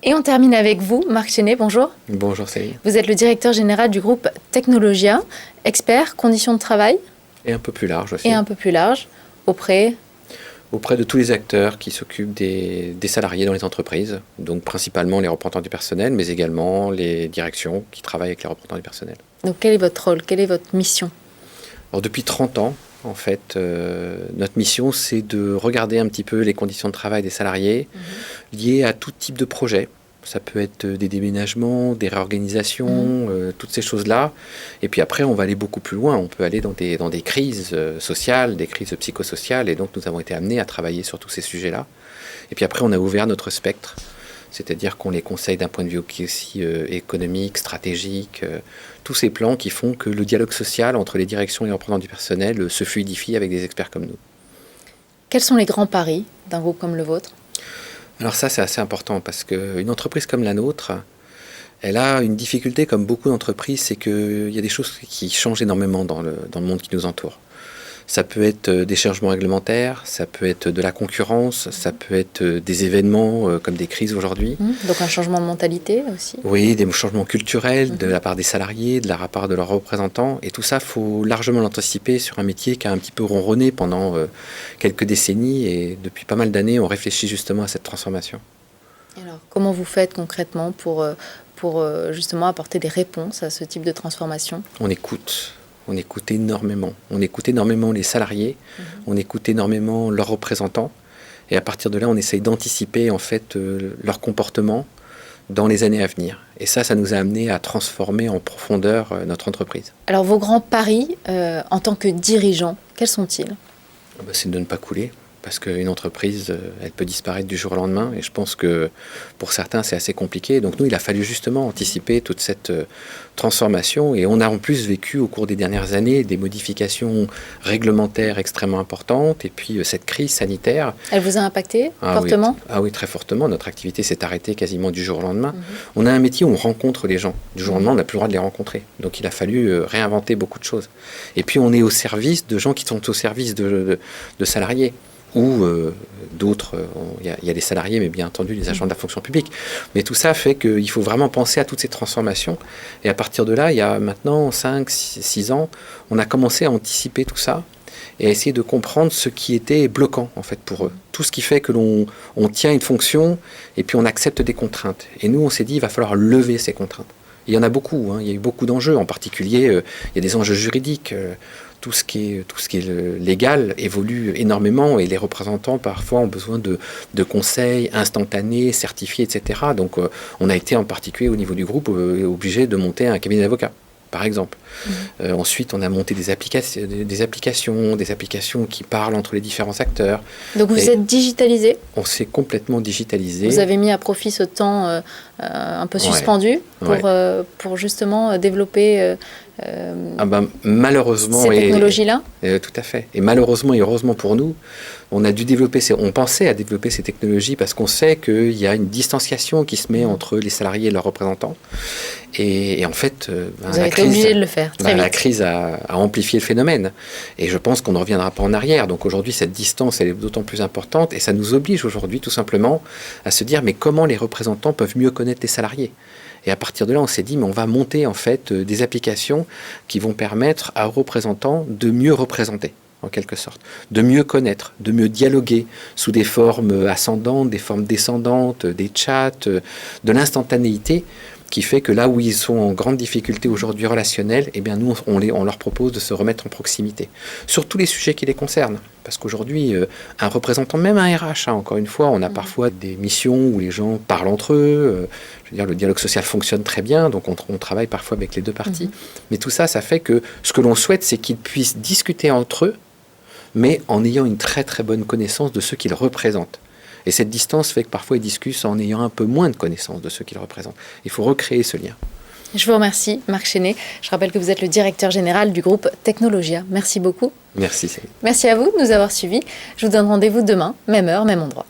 Et on termine avec vous, Marc Chenet, bonjour. Bonjour Céline. Vous êtes le directeur général du groupe Technologia, expert conditions de travail. Et un peu plus large aussi. Et un peu plus large, auprès de tous les acteurs qui s'occupent des salariés dans les entreprises, donc principalement les représentants du personnel, mais également les directions qui travaillent avec les représentants du personnel. Donc quel est votre rôle, quelle est votre mission? Alors depuis 30 ans, en fait, notre mission, c'est de regarder un petit peu les conditions de travail des salariés liées à tout type de projet. Ça peut être des déménagements, des réorganisations, toutes ces choses-là. Et puis après, on va aller beaucoup plus loin. On peut aller dans des crises sociales, des crises psychosociales. Et donc, nous avons été amenés à travailler sur tous ces sujets-là. Et puis après, on a ouvert notre spectre. C'est-à-dire qu'on les conseille d'un point de vue aussi économique, stratégique, tous ces plans qui font que le dialogue social entre les directions et les représentants du personnel se fluidifie avec des experts comme nous. Quels sont les grands paris d'un groupe comme le vôtre? Alors ça, c'est assez important parce qu'une entreprise comme la nôtre, elle a une difficulté comme beaucoup d'entreprises, c'est qu'il y a des choses qui changent énormément dans le monde qui nous entoure. Ça peut être des changements réglementaires, ça peut être de la concurrence, ça peut être des événements comme des crises aujourd'hui. Donc un changement de mentalité aussi? Oui, des changements culturels de la part des salariés, de la part de leurs représentants. Et tout ça, il faut largement l'anticiper sur un métier qui a un petit peu ronronné pendant quelques décennies. Et depuis pas mal d'années, on réfléchit justement à cette transformation. Alors, comment vous faites concrètement pour justement apporter des réponses à ce type de transformation? On écoute. On écoute énormément. On écoute énormément les salariés, on écoute énormément leurs représentants. Et à partir de là, on essaye d'anticiper en fait leur comportement dans les années à venir. Et ça nous a amené à transformer en profondeur notre entreprise. Alors vos grands paris en tant que dirigeant, quels sont-ils? C'est de ne pas couler. Parce qu'une entreprise, elle peut disparaître du jour au lendemain. Et je pense que pour certains, c'est assez compliqué. Donc nous, il a fallu justement anticiper toute cette transformation. Et on a en plus vécu au cours des dernières années des modifications réglementaires extrêmement importantes. Et puis cette crise sanitaire. Elle vous a impacté fortement? Oui, très fortement. Notre activité s'est arrêtée quasiment du jour au lendemain. On a un métier où on rencontre les gens. Du jour au lendemain, on n'a plus le droit de les rencontrer. Donc il a fallu réinventer beaucoup de choses. Et puis on est au service de gens qui sont au service de salariés. Ou d'autres, il y a des salariés, mais bien entendu les agents de la fonction publique. Mais tout ça fait qu'il faut vraiment penser à toutes ces transformations. Et à partir de là, il y a maintenant 5, 6 ans, on a commencé à anticiper tout ça et à essayer de comprendre ce qui était bloquant en fait pour eux. Tout ce qui fait que l'on tient une fonction et puis on accepte des contraintes. Et nous, on s'est dit, il va falloir lever ces contraintes. Il y en a beaucoup, il y a eu beaucoup d'enjeux, en particulier, il y a des enjeux juridiques. Tout ce qui est légal évolue énormément et les représentants parfois ont besoin de conseils instantanés, certifiés, etc. Donc on a été en particulier au niveau du groupe obligé de monter un cabinet d'avocats, par exemple. Ensuite, on a monté des applications qui parlent entre les différents acteurs. Donc vous êtes digitalisé? On s'est complètement digitalisé. Vous avez mis à profit ce temps un peu suspendu pour justement développer malheureusement, ces technologies-là? Tout à fait. Et malheureusement et heureusement pour nous, on pensait à développer ces technologies parce qu'on sait qu'il y a une distanciation qui se met entre les salariés et leurs représentants. Et en fait, vous avez été obligé de le faire très vite. La crise a amplifié le phénomène. Et je pense qu'on ne reviendra pas en arrière. Donc aujourd'hui, cette distance, elle est d'autant plus importante. Et ça nous oblige aujourd'hui, tout simplement, à se dire, mais comment les représentants peuvent mieux connaître les salariés ? Et à partir de là, on s'est dit, mais on va monter en fait des applications qui vont permettre aux représentants de mieux représenter, en quelque sorte, de mieux connaître, de mieux dialoguer sous des formes ascendantes, des formes descendantes, des chats, de l'instantanéité, qui fait que là où ils sont en grande difficulté aujourd'hui relationnelle, eh bien nous, on leur propose de se remettre en proximité. Sur tous les sujets qui les concernent. Parce qu'aujourd'hui, un représentant, même un RH, encore une fois, on a parfois des missions où les gens parlent entre eux. Je veux dire, le dialogue social fonctionne très bien, donc on travaille parfois avec les deux parties. Mais tout ça, ça fait que ce que l'on souhaite, c'est qu'ils puissent discuter entre eux, mais en ayant une très très bonne connaissance de ceux qu'ils représentent. Et cette distance fait que parfois ils discutent en ayant un peu moins de connaissance de ceux qu'ils représentent. Il faut recréer ce lien. Je vous remercie, Marc Chenet. Je rappelle que vous êtes le directeur général du groupe Technologia. Merci beaucoup. Merci Céline. Merci à vous de nous avoir suivis. Je vous donne rendez-vous demain, même heure, même endroit.